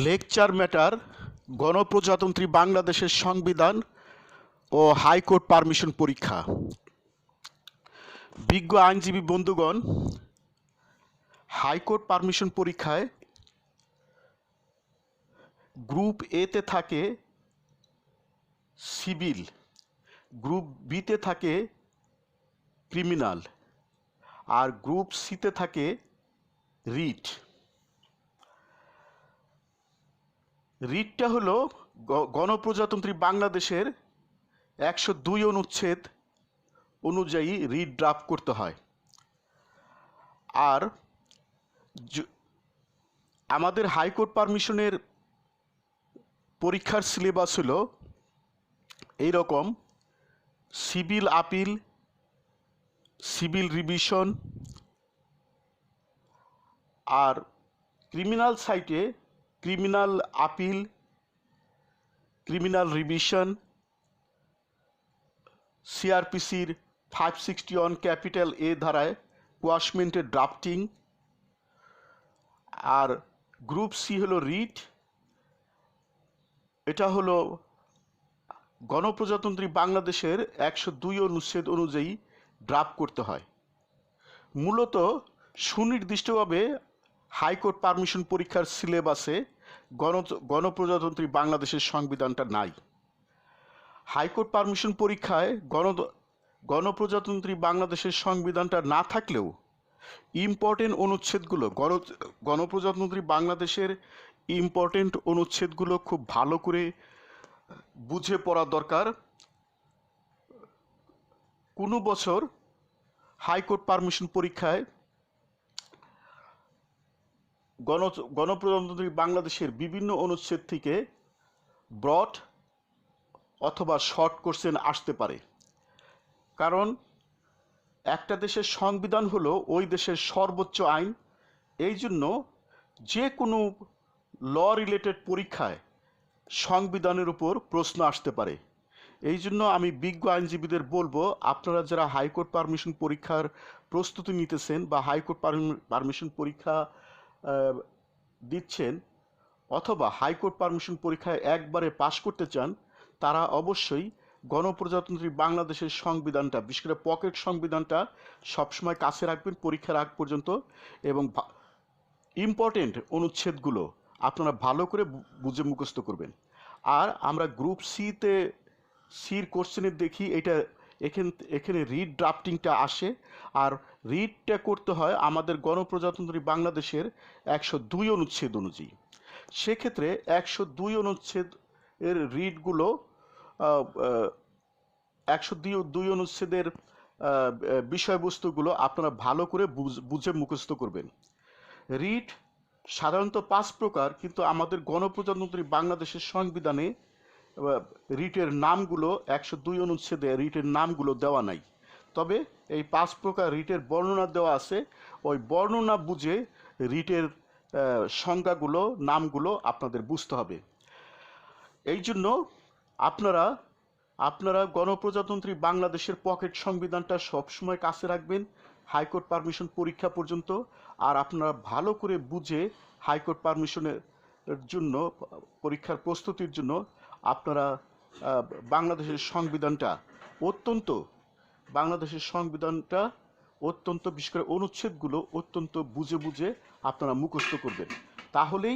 Lecture matter, গণপ্রজাতন্ত্রী বাংলাদেশের সংবিধান ও হাইকোর্ট পারমিশন পরীক্ষা। বিজ্ঞ আইনজীবী বন্ধুগণ, হাইকোর্ট পারমিশন পরীক্ষায় গ্রুপ এতে থাকে সিভিল, গ্রুপ বিতে থাকে ক্রিমিনাল, আর গ্রুপ সিতে থাকে রিট। রিটটা হলো গণপ্রজাতন্ত্রী বাংলাদেশের 102 অনুচ্ছেদ অনুযায়ী রিট ড্রাফট করতে হয়। আর আমাদের হাইকোর্ট পারমিশনের পরীক্ষার সিলেবাস হলো এইরকম: সিভিল আপিল, সিভিল রিভিশন, আর ক্রিমিনাল সাইটে ক্রিমিনাল আপিল, ক্রিমিনাল রিভিশন, সিআরপিসির 561 ক্যাপিটাল এ ধারায় কোয়াশমেন্টের ড্রাফটিং। আর গ্রুপ সি হলো রিট। এটা হলো গণপ্রজাতন্ত্রী বাংলাদেশের 102 অনুচ্ছেদ অনুযায়ী ড্রাফট করতে হয়। মূলত সুনির্দিষ্টভাবে হাইকোর্ট পারমিশন পরীক্ষার সিলেবাসে গণপ্রজাতন্ত্রী বাংলাদেশের সংবিধানটা নাই। হাইকোর্ট পারমিশন পরীক্ষায় গণপ্রজাতন্ত্রী বাংলাদেশের সংবিধানটা না থাকলেও ইম্পর্টেন্ট অনুচ্ছেদগুলো, গণপ্রজাতন্ত্রী বাংলাদেশের ইম্পর্টেন্ট অনুচ্ছেদগুলো খুব ভালো করে বুঝে পড়া দরকার। কোনো বছর হাইকোর্ট পারমিশন পরীক্ষায় গণপ্রজাতন্ত্রী বাংলাদেশের বিভিন্ন অনুচ্ছেদ থেকে ব্রড অথবা শর্ট কোশ্চেন আসতে পারে। কারণ একটা দেশের সংবিধান হলো ওই দেশের সর্বোচ্চ আইন। এই জন্য যে কোনো ল রিলেটেড পরীক্ষায় সংবিধানের উপর প্রশ্ন আসতে পারে। এই জন্য আমি বিজ্ঞ আইনজীবীদের বলবো, আপনারা যারা হাইকোর্ট পারমিশন পরীক্ষার প্রস্তুতি নিতেছেন বা হাইকোর্ট পারমিশন পরীক্ষা দিচ্ছেন অথবা হাইকোর্ট পারমিশন পরীক্ষায় একবারে পাশ করতে চান, তারা অবশ্যই গণপ্রজাতন্ত্রী বাংলাদেশের সংবিধানটা, বিশেষ করে পকেট সংবিধানটা সবসময় কাছে রাখবেন পরীক্ষার আগ পর্যন্ত, এবং ইম্পর্টেন্ট অনুচ্ছেদগুলো আপনারা ভালো করে বুঝে মুখস্থ করবেন। আর আমরা গ্রুপ সির কোশ্চেনের দেখি এখানে রিট ড্রাফটিংটা আসে, আর রিটটা করতে হয় আমাদের গণপ্রজাতন্ত্রী বাংলাদেশের 102 অনুচ্ছেদ অনুযায়ী। সেক্ষেত্রে 102 অনুচ্ছেদ এর রিটগুলো 102 অনুচ্ছেদের বিষয়বস্তুগুলো আপনারা ভালো করে বুঝে মুখস্থ করবেন। রিট সাধারণত 5 প্রকার, কিন্তু আমাদের গণপ্রজাতন্ত্রী বাংলাদেশের সংবিধানে রিটের নামগুলো 102 অনুচ্ছেদে রিটের নামগুলো দেওয়া নাই। তবে এই 5 প্রকার রিটের বর্ণনা দেওয়া আছে। ওই বর্ণনা বুঝে রিটের সংজ্ঞাগুলো, নামগুলো আপনাদের বুঝতে হবে। এই জন্য আপনারা গণপ্রজাতন্ত্রী বাংলাদেশের পকেট সংবিধানটা সবসময় কাছে রাখবেন হাইকোর্ট পারমিশন পরীক্ষা পর্যন্ত। আর আপনারা ভালো করে বুঝে হাইকোর্ট পারমিশনের জন্য, পরীক্ষার প্রস্তুতির জন্য আপনারা বাংলাদেশের সংবিধানটা অত্যন্ত বিশেষ করে অনুচ্ছেদগুলো অত্যন্ত বুঝে বুঝে আপনারা মুখস্থ করবেন। তাহলে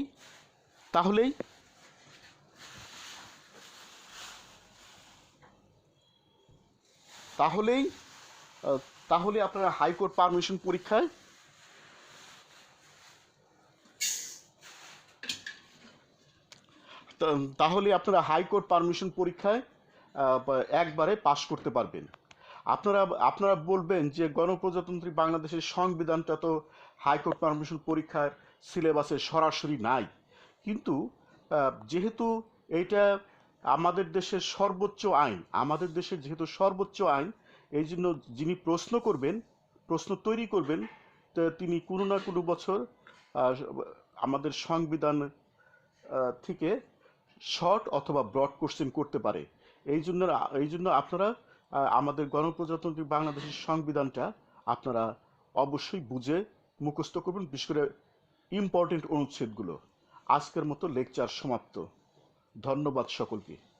আপনারা হাইকোর্ট পারমিশন পরীক্ষায় একবারে পাশ করতে পারবেন। আপনারা বলবেন যে গণপ্রজাতন্ত্রী বাংলাদেশের সংবিধানটা তো হাইকোর্ট পারমিশন পরীক্ষার সিলেবাসে সরাসরি নাই, কিন্তু যেহেতু এইটা আমাদের দেশের সর্বোচ্চ আইন, এই জন্য যিনি প্রশ্ন তৈরি করবেন তিনি কোনো না কোনো বছর আমাদের সংবিধান থেকে শর্ট অথবা ব্রড কোশ্চেন করতে পারে। এই জন্য আপনারা আমাদের গণপ্রজাতন্ত্রী বাংলাদেশের সংবিধানটা আপনারা অবশ্যই বুঝে মুখস্থ করবেন, বিশেষ করে ইম্পর্টেন্ট অনুচ্ছেদগুলো। আজকের মতো লেকচার সমাপ্ত। ধন্যবাদ সকলকে।